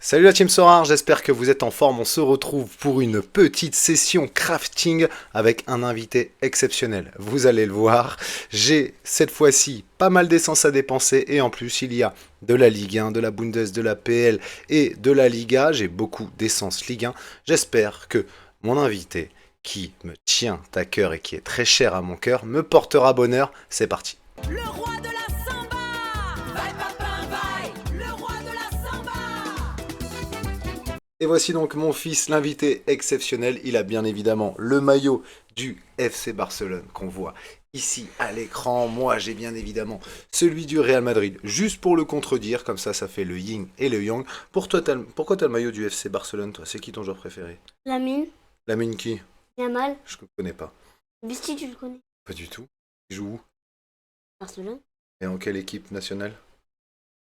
Salut la team Sorar, j'espère que vous êtes en forme. On se retrouve pour une petite session crafting avec un invité exceptionnel. Vous allez le voir, j'ai cette fois-ci pas mal d'essence à dépenser et en plus il y a de la Ligue 1, de la Bundes, de la PL et de la Liga. J'ai beaucoup d'essence Ligue 1. J'espère que mon invité, qui me tient à cœur et qui est très cher à mon cœur, me portera bonheur. C'est parti. Le roi de la samba. Vai papin vai, le roi de la samba. Et voici donc mon fils, l'invité exceptionnel. Il a bien évidemment le maillot du FC Barcelone qu'on voit ici à l'écran. Moi, j'ai bien évidemment celui du Real Madrid, juste pour le contredire, comme ça fait le yin et le yang. Pourquoi t'as le maillot du FC Barcelone, toi? C'est qui ton joueur préféré? Lamine, Lamine qui? Yamal, Je ne connais pas. Bisti, tu le connais? Pas du tout. Il joue où? Barcelone. Et en quelle équipe nationale?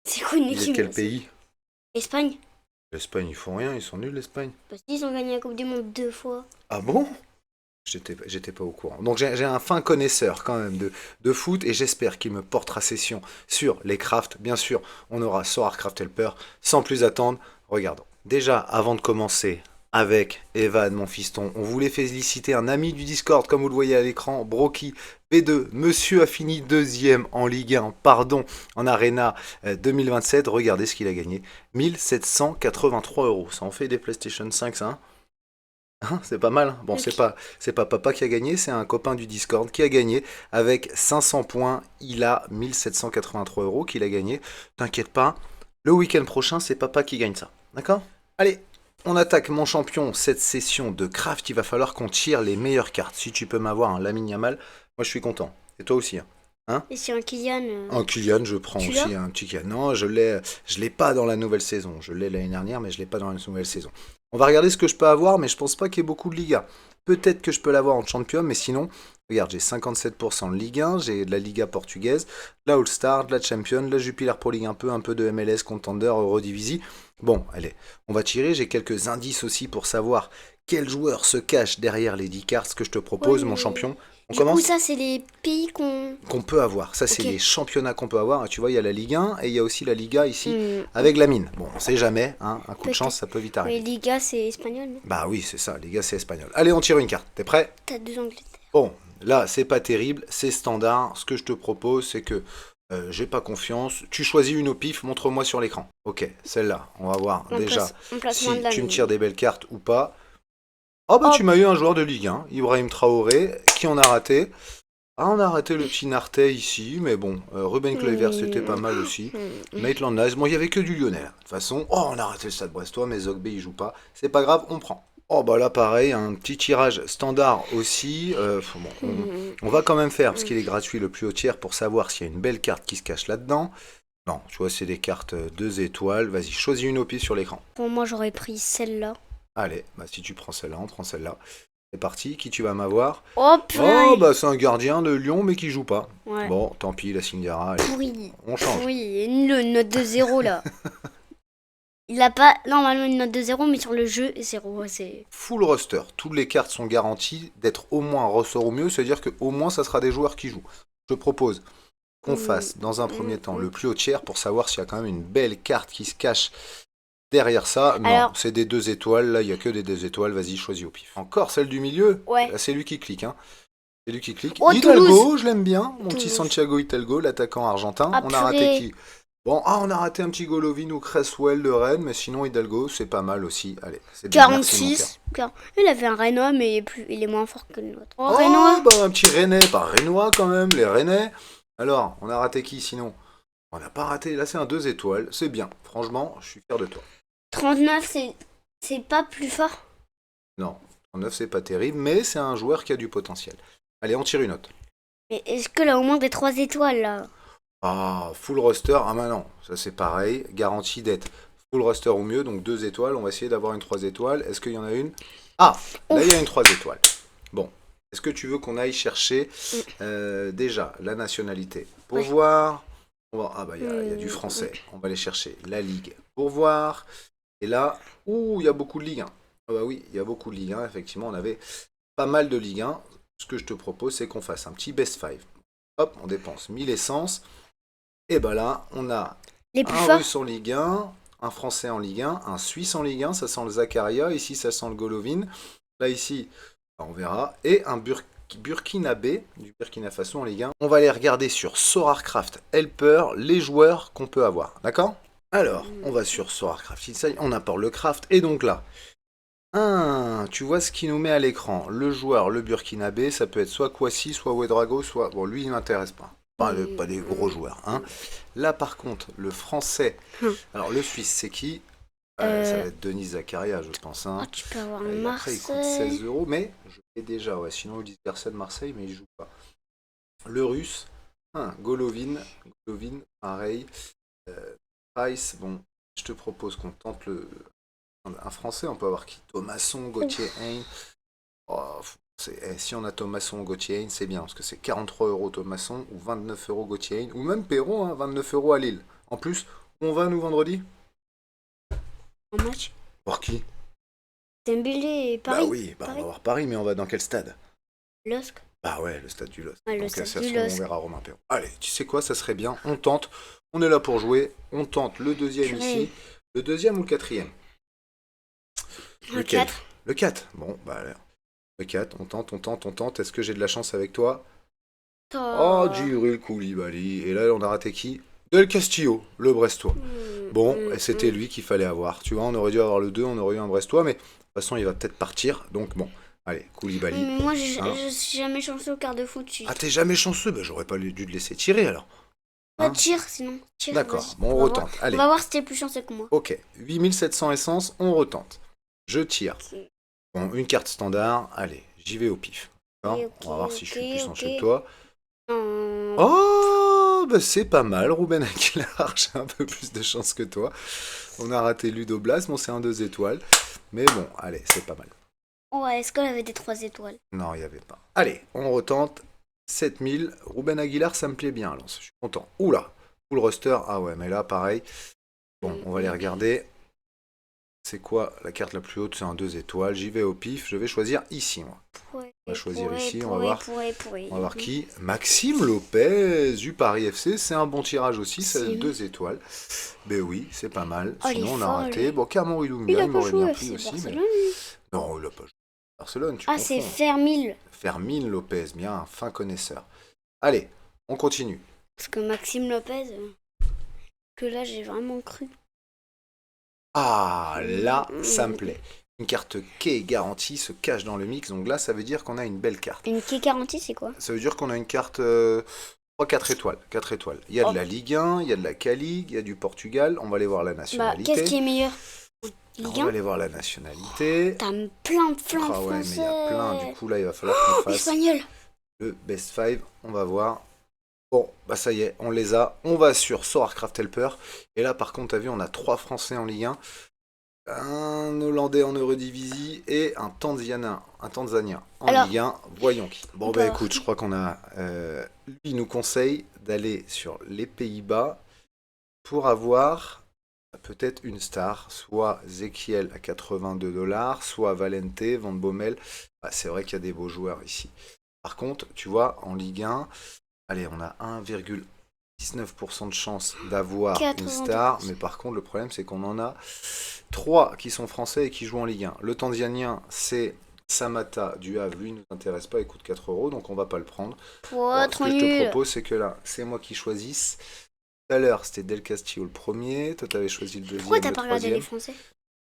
C'est quoi une Il est de équipe? quel pays? Espagne. L'Espagne, ils font rien, ils sont nuls l'Espagne. Parce qu'ils ont gagné la Coupe du Monde 2 fois. Ah bon? J'étais pas au courant. Donc j'ai un fin connaisseur quand même de foot et j'espère qu'il me portera session sur les crafts. Bien sûr, on aura Sorar Craft Helper. Sans plus attendre, regardons. Déjà, avant de commencer avec Evan, mon fiston, on voulait féliciter un ami du Discord, comme vous le voyez à l'écran, Broky B2. Monsieur a fini deuxième en Ligue 1, pardon, en Arena 2027. Regardez ce qu'il a gagné. 1783 euros. Ça en fait des PlayStation 5, ça, hein? Hein, c'est pas mal. Bon, Ok. c'est pas papa qui a gagné, c'est un copain du Discord qui a gagné avec 500 points. Il a 1783 euros qu'il a gagné. T'inquiète pas, le week-end prochain, c'est papa qui gagne ça. D'accord? Allez, on attaque mon champion cette session de craft. Il va falloir qu'on tire les meilleures cartes. Si tu peux m'avoir un Lamine Yamal, moi je suis content. Et toi aussi, hein? Et c'est un Kylian. Un Kylian, je prends Tu aussi l'as? un petit Kylian. Non, je l'ai pas dans la nouvelle saison. Je l'ai l'année dernière, mais je l'ai pas dans la nouvelle saison. On va regarder ce que je peux avoir, mais je pense pas qu'il y ait beaucoup de Liga. Peut-être que je peux l'avoir en Champion, mais sinon, regarde, j'ai 57% de Ligue 1, j'ai de la Liga portugaise, de la All-Star, de la Champion, de la Jupiler Pro League un peu de MLS, Contender, Eurodivisie. Bon, allez, on va tirer. J'ai quelques indices aussi pour savoir quel joueur se cache derrière les 10 cartes que je te propose, Ouais, mon mais champion. On Du commence coup, ça, c'est les pays qu'on. qu'on peut avoir. Ça, c'est Ok. les championnats qu'on peut avoir. Tu vois, il y a la Ligue 1 et il y a aussi la Liga ici Hmm, avec la mine. Bon, on sait jamais, hein, un coup de Peut-être. chance, ça peut vite Mais arriver. Liga, c'est espagnol, non? Bah oui, c'est ça, Liga, c'est espagnol. Allez, on tire une carte. T'es prêt? T'as deux Angleterre. Bon, là, c'est pas terrible, c'est standard. Ce que je te propose, c'est que j'ai pas confiance. Tu choisis une au pif, montre-moi sur l'écran. Ok, celle-là, on va voir déjà Emplacement si de la tu me mine. tires des belles cartes ou pas. Oh bah, Oh. tu m'as eu un joueur de Ligue 1, Ibrahim Traoré, qui on a raté. Ah, on a raté le petit Nartais ici, mais bon, Ruben Kluivert, c'était pas mal aussi. Maitland Nice, bon, il y avait que du Lyonnais, là. De toute façon, oh, on a raté le Stade Brestois, mais Zogby, il joue pas. C'est pas grave, on prend. Oh, bah là, pareil, un petit tirage standard aussi. Bon, on va quand même faire, parce qu'il est gratuit le plus haut tiers, pour savoir s'il y a une belle carte qui se cache là-dedans. Non, tu vois, c'est des cartes 2 étoiles. Vas-y, choisis une au pif sur l'écran. Pour moi, j'aurais pris celle-là. Allez, bah si tu prends celle-là, on prend celle-là. C'est parti, qui tu vas m'avoir? Oh, Oh, purée. bah c'est un gardien de Lyon, mais qui joue pas. Ouais. Bon, tant pis, la Singara, allez, Pourri. on change. Oui, une note de 0 là. Il a pas normalement une note de 0, mais sur le jeu, 0. C'est. Full roster, toutes les cartes sont garanties d'être au moins un ressort au mieux, c'est-à-dire qu'au moins ça sera des joueurs qui jouent. Je propose qu'on fasse dans un premier temps le plus haut tiers pour savoir s'il y a quand même une belle carte qui se cache derrière ça. Non, Alors- c'est des 2 étoiles, là il n'y a que des 2 étoiles, vas-y, choisis au pif. Encore celle du milieu? Ouais. Là, c'est lui qui clique, hein. C'est lui qui clique. Oh, Hidalgo, Toulouse. je l'aime bien, mon petit Toulouse. Santiago Hidalgo, l'attaquant argentin. Ah, On a raté purée. qui? Bon, on a raté un petit Golovin ou Cresswell de Rennes, mais sinon Hidalgo, c'est pas mal aussi. Allez, c'est bien, merci, mon cœur. 46. Il avait un Renoir, mais il est moins fort que le nôtre. Oh, Oh, Renoir. bah un petit Rennais, pas Rennois quand même, les Rennais. Alors, on a raté qui sinon? On n'a pas raté, là c'est un 2 étoiles, c'est bien. Franchement, je suis fier de toi. 39, c'est pas plus fort. Non, 39 c'est pas terrible, mais c'est un joueur qui a du potentiel. Allez, on tire une note. Mais est-ce que là, au moins des 3 étoiles là? Ah, full roster, ah bah non, ça c'est pareil, garantie d'être full roster au mieux, donc 2 étoiles, on va essayer d'avoir une 3 étoiles. Est-ce qu'il y en a une? Ah, là il y a une 3 étoiles. Bon, est-ce que tu veux qu'on aille chercher déjà la nationalité? Pour Oui. voir, ah bah il y a du français, on va aller chercher la Ligue pour voir. Et là, il y a beaucoup de Ligue 1. Ah bah oui, il y a beaucoup de Ligue 1, effectivement, on avait pas mal de Ligue 1. Ce que je te propose, c'est qu'on fasse un petit best 5. Hop, on dépense 1000 essences. Et ben là, on a Les plus un forts? russe en Ligue 1, un Français en Ligue 1, un Suisse en Ligue 1, ça sent le Zakaria, ici ça sent le Golovin, là ici, on verra, et un Burkinabé, du Burkina Faso en Ligue 1. On va aller regarder sur Sorarcraft Helper les joueurs qu'on peut avoir, d'accord? Alors, on va sur Sorarcraft, on apporte le craft, et donc là, tu vois ce qu'il nous met à l'écran. Le joueur, le Burkinabé, ça peut être soit Kwasi, soit Ouedraogo, soit... Bon, lui, il m'intéresse pas. Pas des gros joueurs. Hein. Là, par contre, le Français... Alors, le Suisse, c'est qui? Ça va être Denis Zakaria, je pense. Hein. Tu peux avoir Et après, il coûte Marseille. 16 euros, mais je l'ai déjà. Ouais. Sinon, ils disent personne Marseille, mais il joue pas. Le Russe, Golovin, pareil. Price, bon, je te propose qu'on tente un Français, on peut avoir qui? Thomasson, Gauthier Hein. Oh, si on a Thomasson, Gauthier Hein, c'est bien, parce que c'est 43 euros Thomasson, ou 29 euros Gauthier Hein, ou même Perron, hein, 29 euros à Lille. En plus, on va nous vendredi? En match. Pour qui? Dembélé et Paris. Bah oui, on Paris. va voir Paris, mais on va dans quel stade? LOSC. Bah ouais, le stade du LOSC. Ah, le Donc stade ça du se trouve, LOSC. on verra Romain Perron. Allez, tu sais quoi, ça serait bien, on tente, on est là pour jouer, on tente le deuxième Purée. ici, le deuxième ou le quatrième? Le Lequel? 4. Le 4. Bon, bah alors, le 4, on tente. Est-ce que j'ai de la chance avec toi? Oh, Djibril Koulibaly. Et là, on a raté qui? Del Castillo, le Brestois. Bon, et c'était lui qu'il fallait avoir. Tu vois, on aurait dû avoir le 2, on aurait eu un Brestois, mais de toute façon, il va peut-être partir. Donc bon, allez, Koulibaly. Mais moi, je Hein. suis jamais chanceux au quart de foot. Ah, t'es jamais chanceux? Bah, j'aurais pas dû te laisser tirer alors. Pas Hein. de tir, sinon. Tire, D'accord, vas-y. bon, on va retente. voir. Allez. On va voir si t'es plus chanceux que moi. Ok, 8700 essence, on retente. Je tire. Bon, une carte standard. Allez, j'y vais au pif. D'accord. Ok, On va voir si je suis ok, plus chanceux ok. que toi. Hum, Oh, bah c'est pas mal, Ruben Aguilar, j'ai un peu plus de chance que toi. On a raté Ludo Blas, bon c'est un 2 étoiles. Mais bon, allez, c'est pas mal. Ouais, est-ce qu'elle avait des 3 étoiles? Non, il n'y avait pas. Allez, on retente. 7000. Ruben Aguilar, ça me plaît bien, Lance. Je suis content. Oula, full roster. Ah ouais, mais là, pareil. Bon, on va les regarder. C'est quoi la carte la plus haute? C'est un 2 étoiles. J'y vais au pif. Je vais choisir ici, moi. On va choisir ici, on va voir qui. Maxime Lopez du Paris FC, c'est un bon tirage aussi, c'est Maxime. 2 étoiles. Ben oui, c'est pas mal. Oh, il Sinon est on a fort, raté. lui. Bon, Cameron Il Ilumia, a il pas m'aurait bien joué plu FC aussi. Barcelone. Non, il a pas joué à Barcelone, tu Ah, confonds. c'est Fermil. Fermine Lopez, bien, un fin connaisseur. Allez, on continue. Parce que Maxime Lopez, que là, j'ai vraiment cru. Ah, là, ça me plaît. Une carte K garantie se cache dans le mix, donc là, ça veut dire qu'on a une belle carte. Une K garantie, c'est quoi? Ça veut dire qu'on a une carte 4 étoiles. 4 étoiles. Il y a de la Ligue 1, il y a de la K-League, il y a du Portugal. On va aller voir la Bah, nationalité. qu'est-ce qui est meilleur? On Ligue va 1? aller voir la nationalité. T'as plein de Ah ouais, mais il y a plein. français. Du coup, là, il va falloir qu'on fasse Espagnol. le best 5. On va voir. Bon, bah ça y est, on les a. On va sur Sorarcraft Helper. Et là, par contre, t'as vu, on a 3 Français en Ligue 1. Un Hollandais en Eurodivisie et un Tanzanien en Alors, Ligue 1. Voyons qui. Bon, bah d'accord. écoute, je crois qu'on a. Lui, il nous conseille d'aller sur les Pays-Bas pour avoir peut-être une star, soit Zekiel à 82 $, soit Valente, Van Bommel. Ah, c'est vrai qu'il y a des beaux joueurs ici. Par contre, tu vois, en Ligue 1, allez, on a 1,19% de chance d'avoir une 92%. star, mais par contre, le problème, c'est qu'on en a 3 qui sont français et qui jouent en Ligue 1. Le Tanzanien, c'est Samata du Havre, lui, ne nous intéresse pas, il coûte 4 euros, donc on va pas le prendre. Ouais, Ce trop que je te nul. propose, c'est que là, c'est moi qui choisisse. Tout à l'heure, c'était Del Castillo le premier, toi, t'avais choisi le deuxième, Pourquoi t'as le pas regardé troisième. les Français?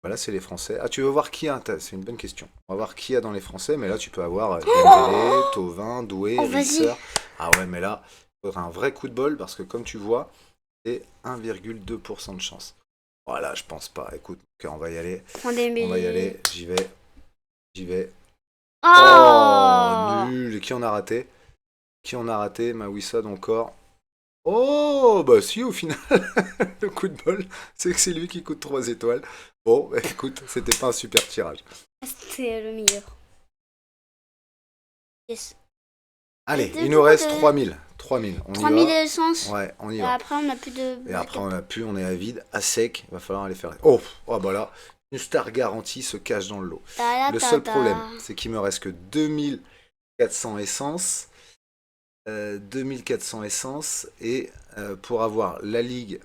Voilà, c'est les Français. Ah, tu veux voir qui a? C'est une bonne question. On va voir qui a dans les Français, mais là, tu peux avoir Dembélé, Thauvin, Doué, Oh, vas-y. Risser. Ah ouais, mais là, il faudra un vrai coup de bol, parce que comme tu vois, c'est 1,2% de chance. Voilà, je pense pas. Écoute, on va y aller. Prends des On va y aller. J'y vais. Oh, Oh, nul. Et qui en a raté? Qui en a raté? Mawissad encore. Oh, bah si, au final, le coup de bol, c'est que c'est lui qui coûte 3 étoiles. Bon, bah, écoute, c'était pas un super tirage. c'est le meilleur. Yes. Allez, Et il nous reste de- 3000. 3000, on y 3000 va. essences. Ouais, on y Et va. après, on n'a plus de. Et après, on a plus, on est à vide, à sec. Il va falloir aller faire. Oh, oh bah là, une star garantie se cache dans le lot. Le seul problème, c'est qu'il me reste que 2400 essences. 2400 essences. Et pour avoir la ligue,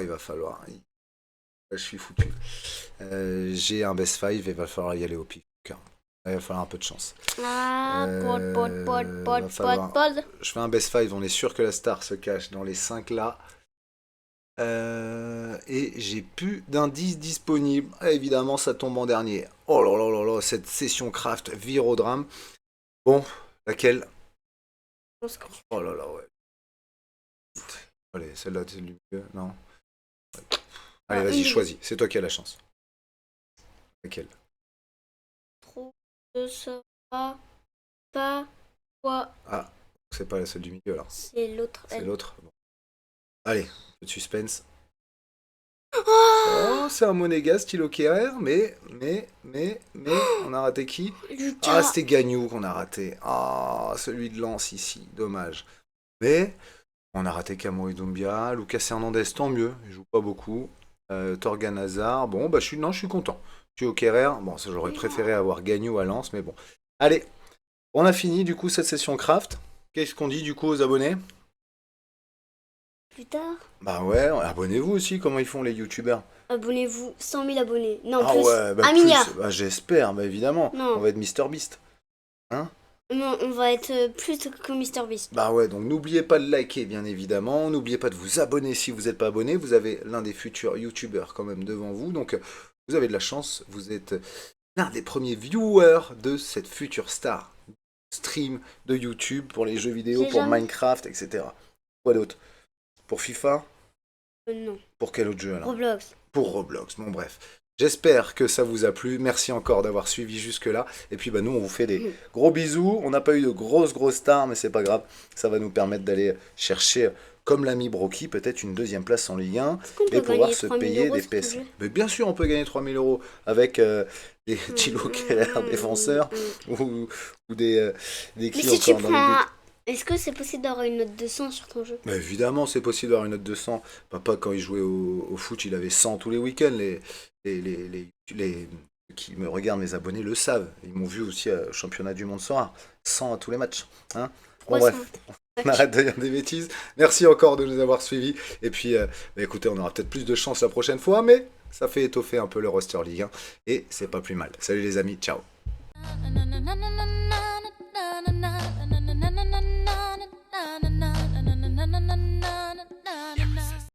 il va falloir. je suis foutu. J'ai un best 5 et il va falloir y aller au pif. Il va falloir un peu de chance. Ah, Va falloir- pod. Je fais un best 5, on est sûr que la star se cache dans les 5 là. Et j'ai plus d'indices disponibles. Ah, évidemment, ça tombe en dernier. Oh là là là là, cette session craft vire au drame. Bon, laquelle? Oh là là, ouais. Allez, celle-là, c'est du mieux, non? Allez, vas-y, choisis. C'est toi qui as la chance. Laquelle? Trop de ça pas quoi. Ah, c'est pas celle du milieu, là. C'est l'autre. C'est l'autre. Bon. Allez, peu de suspense. Oh, Oh, c'est un Monégas stylo KR, mais, on a raté qui? Ah, Lucas. c'était Gagnou qu'on a raté. Ah, celui de Lens ici, dommage. Mais, on a raté Camori Doumbia, Lucas Hernandez, tant mieux, il joue pas beaucoup. Torgan Hazard, bon, bah, je suis content. Je suis au KR, bon, ça j'aurais préféré avoir Gagnou à Lens, mais bon. Allez, on a fini du coup cette session craft. Qu'est-ce qu'on dit du coup aux abonnés? Plus tard. Bah ouais, abonnez-vous aussi, comment ils font les youtubeurs. Abonnez-vous, 100 000 abonnés. Non, Ah plus. ouais, bah Un plus, milliard. bah j'espère, bah évidemment. Non. On va être MrBeast. Hein? Non, on va être plus que MrBeast. Bah ouais, donc n'oubliez pas de liker, bien évidemment. N'oubliez pas de vous abonner si vous n'êtes pas abonné. Vous avez l'un des futurs youtubeurs quand même devant vous. Donc vous avez de la chance. Vous êtes l'un des premiers viewers de cette future star. Stream de YouTube pour les jeux vidéo, J'ai pour jamais- Minecraft, etc. Quoi d'autre? Pour FIFA? Non. Pour quel autre jeu alors? Roblox. Pour Roblox. Bon bref. J'espère que ça vous a plu. Merci encore d'avoir suivi jusque-là. Et puis bah, nous, on vous fait des gros bisous. On n'a pas eu de grosses stars, mais c'est pas grave. Ça va nous permettre d'aller chercher, comme l'ami Brocky, peut-être une deuxième place en Ligue 1 Est-ce qu'on et peut pouvoir gagner se 3 000 payer euros des sur PS. ce jeu? Mais bien sûr, on peut gagner 3 000 euros avec des Thilo Keller défenseurs ou des Mais clients si tu encore dans les prends. buts. Est-ce que c'est possible d'avoir une note de 100 sur ton jeu? Mais évidemment, c'est possible d'avoir une note de 100. Papa, quand il jouait au foot, il avait 100 tous les week-ends. Les qui me regardent, mes abonnés, le savent. Ils m'ont vu aussi au championnat du monde soir. 100 à tous les matchs. Hein, bon, 300. bref, on arrête de dire des bêtises. Merci encore de nous avoir suivis. Et puis, bah, écoutez, on aura peut-être plus de chance la prochaine fois, mais ça fait étoffer un peu le roster Ligue 1. Et c'est pas plus mal. Salut les amis, ciao. Na, na, na, na, na, na.